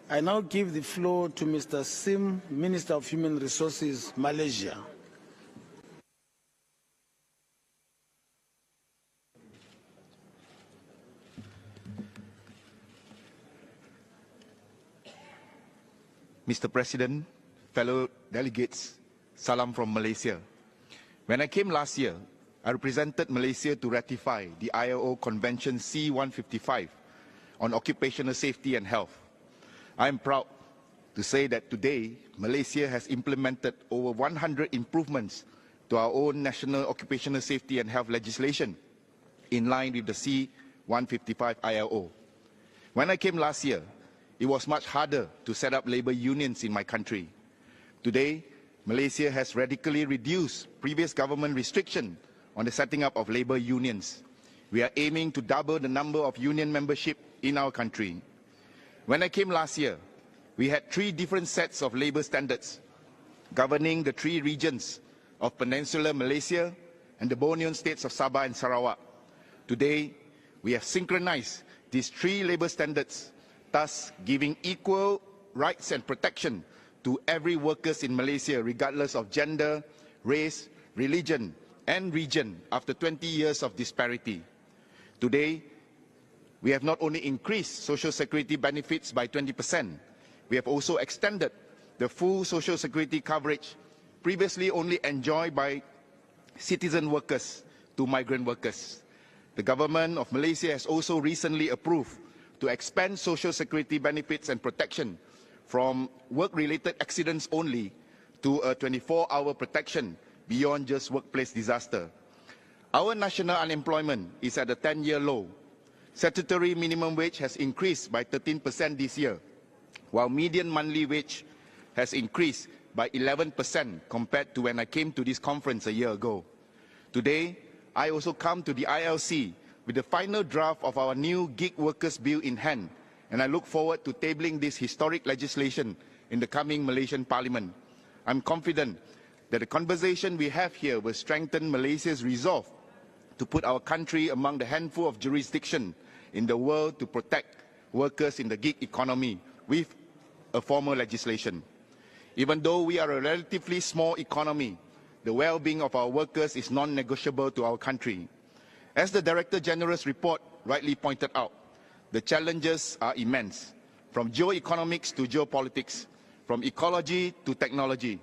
I now give the floor to Mr. Sim, Minister of Human Resources, Malaysia. Mr. President, fellow delegates, salam from Malaysia. When I came last year, I represented Malaysia to ratify the ILO Convention C-155 on occupational safety and health. I am proud to say that today, Malaysia has implemented over 100 improvements to our own national occupational safety and health legislation in line with the C-155 ILO. When I came last year, it was much harder to set up labor unions in my country. Today, Malaysia has radically reduced previous government restriction on the setting up of labor unions. We are aiming to double the number of union membership in our country. When I came last year, we had 3 different sets of labor standards governing the 3 regions of Peninsular Malaysia and the Bornean states of Sabah and Sarawak. Today, we have synchronized these 3 labor standards, thus giving equal rights and protection to every workers in Malaysia, regardless of gender, race, religion, and region after 20 years of disparity. Today, we have not only increased social security benefits by 20%, we have also extended the full social security coverage previously only enjoyed by citizen workers to migrant workers. The government of Malaysia has also recently approved to expand social security benefits and protection from work-related accidents only to a 24-hour protection beyond just workplace disaster. Our national unemployment is at a 10-year low. Statutory minimum wage has increased by 13% this year, while median monthly wage has increased by 11% compared to when I came to this conference a year ago. Today, I also come to the ILC with the final draft of our new gig workers bill in hand, and I look forward to tabling this historic legislation in the coming Malaysian Parliament. I'm confident that the conversation we have here will strengthen Malaysia's resolve to put our country among the handful of jurisdictions in the world to protect workers in the gig economy with a formal legislation. Even though we are a relatively small economy, the well-being of our workers is non-negotiable to our country. As the Director General's report rightly pointed out, the challenges are immense, from geoeconomics to geopolitics, from ecology to technology.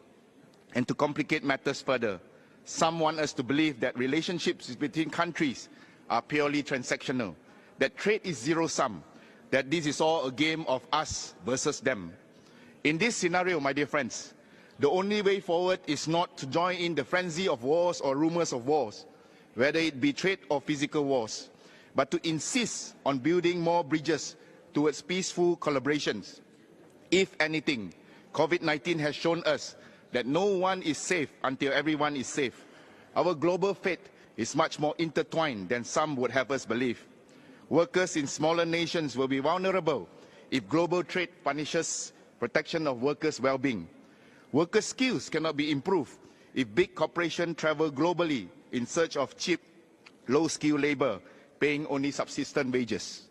And to complicate matters further, some want us to believe that relationships between countries are purely transactional, that trade is zero-sum, that this is all a game of us versus them. In this scenario, my dear friends, the only way forward is not to join in the frenzy of wars or rumors of wars, whether it be trade or physical wars, but to insist on building more bridges towards peaceful collaborations. If anything, COVID-19 has shown us that no one is safe until everyone is safe. Our global fate is much more intertwined than some would have us believe. Workers in smaller nations will be vulnerable if global trade punishes protection of workers' well-being. Worker skills cannot be improved if big corporations travel globally in search of cheap, low-skilled labor, paying only subsistence wages.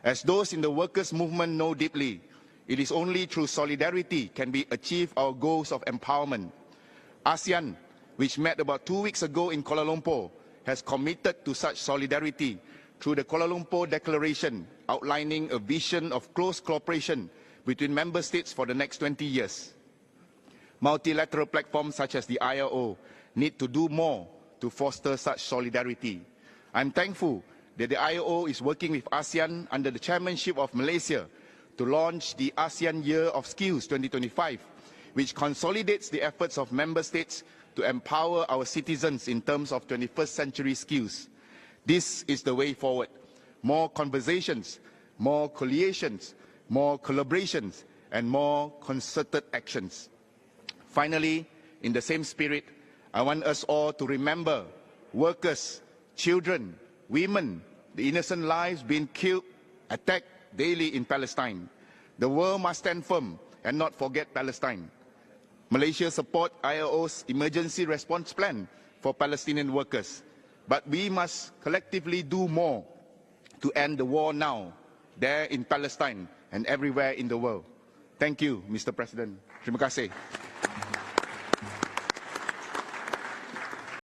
As those in the workers' movement know deeply, it is only through solidarity can we achieve our goals of empowerment. ASEAN, which met about 2 weeks ago in Kuala Lumpur, has committed to such solidarity through the Kuala Lumpur Declaration, outlining a vision of close cooperation between member states for the next 20 years. Multilateral platforms such as the ILO need to do more to foster such solidarity. I'm thankful that the ILO is working with ASEAN under the chairmanship of Malaysia to launch the ASEAN Year of Skills 2025, which consolidates the efforts of member states to empower our citizens in terms of 21st century skills. This is the way forward. More conversations, more coalitions, more collaborations, and more concerted actions. Finally, in the same spirit, I want us all to remember workers, children, women, the innocent lives being killed, attacked daily in Palestine. The world must stand firm and not forget Palestine. Malaysia supports ILO's emergency response plan for Palestinian workers, but we must collectively do more to end the war now, there in Palestine and everywhere in the world. Thank you, Mr. President. Terima kasih.